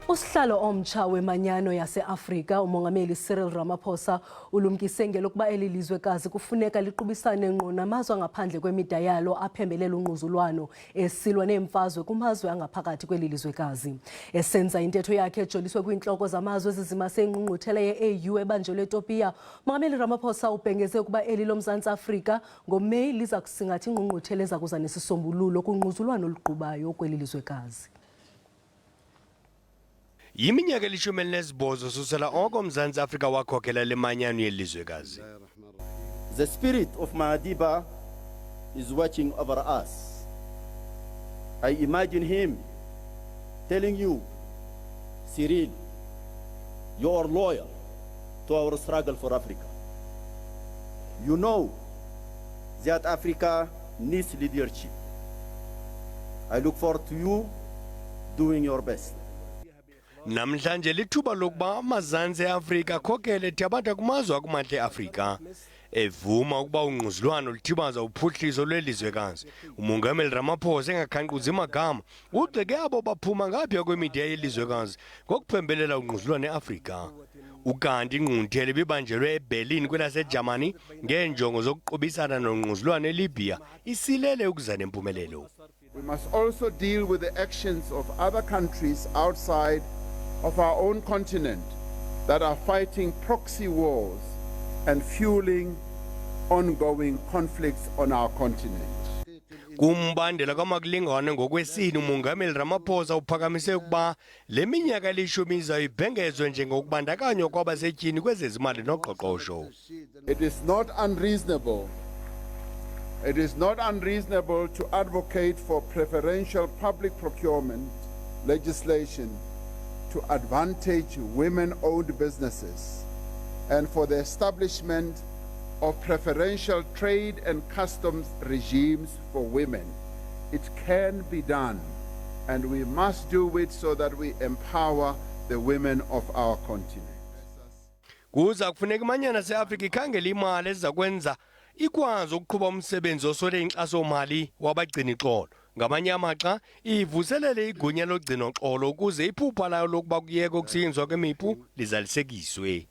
Usihlalo omtsha wemanyano yase-Afrika umongameli Cyril Ramaphosa ulumkise ngelokuba eli lizwekazi kufuneka liqubisane ngqo namazwe angaphandle kwemida yalo aphembelela ungquzulwano esilwa neemfazwe kumazwe angaphakathi kweli lizwekazi. Esenza intetho yakhe ejoliswe kwiintloko zamazwe ezizimase ingqungquthela ye-AU ebanjelwe eTopiya, umongameli Ramaphosa ubhengeze ukuba eli loMzantsi Afrika ngoMeyi liza kusingatha ingqungquthela eza kuza nesisombululo kungquzulwano oluqubayo kweli lizwekazi. Yiminyaka elishumi elinesibhozo susela oko uMzantsi Afrika wakhokela le manyano yelizwekazi. The spirit of Madiba is watching over us. I imagine him telling you, Cyril, you are loyal to our struggle for Africa. You know that Africa needs leadership. I look forward to you doing your best. Namhlanje lithuba lokuba amazantsi eAfrika akhokele thabatha kumazwe akumantla eAfrika evuma ukuba ungquzulwano lithibaza uphuhliso lwelizwekazi. Umongameli Ramaphosa engakhanquzi magama ugxeke abo baphuma ngaphaya kwemida yelizwekazi ngokuphembelela ungquzulwano eAfrika. Ukanti ingqungquthela ibibanjelwe eBerlin kwelaseJamani ngeenjongo zokuqubisana nongquzulwano eLibya isilele ukuza nempumelelo. We must also deal with the actions of other countries outside of our own continent that are fighting proxy wars and fueling ongoing conflicts on our continent. Kumbandela kwamakulingwane ngokwesini umongameli Ramaphosa uphakamise ukuba le minyaka elishumi izayibhengezwe njengokubandakanywa kwabasetyhini kwezezimali noqoqosho. It is not unreasonable to advocate for preferential public procurement legislation to advantage women-owned businesses and for the establishment of preferential trade and customs regimes for women. It can be done, and we must do it so that we empower the women of our continent. Kuza kufuneka imanyano yaseAfrika ikhangele imali ezakwenza ikwazi ukuqhuba umsebenzi oswele inkxaso-mali wabagcini xolo. Ngamanye amaxa ivuselele igunya logcino xolo ukuze iphupha layo lokuba kuyeke ukusetyenziswa kwemipu lizalisekiswe.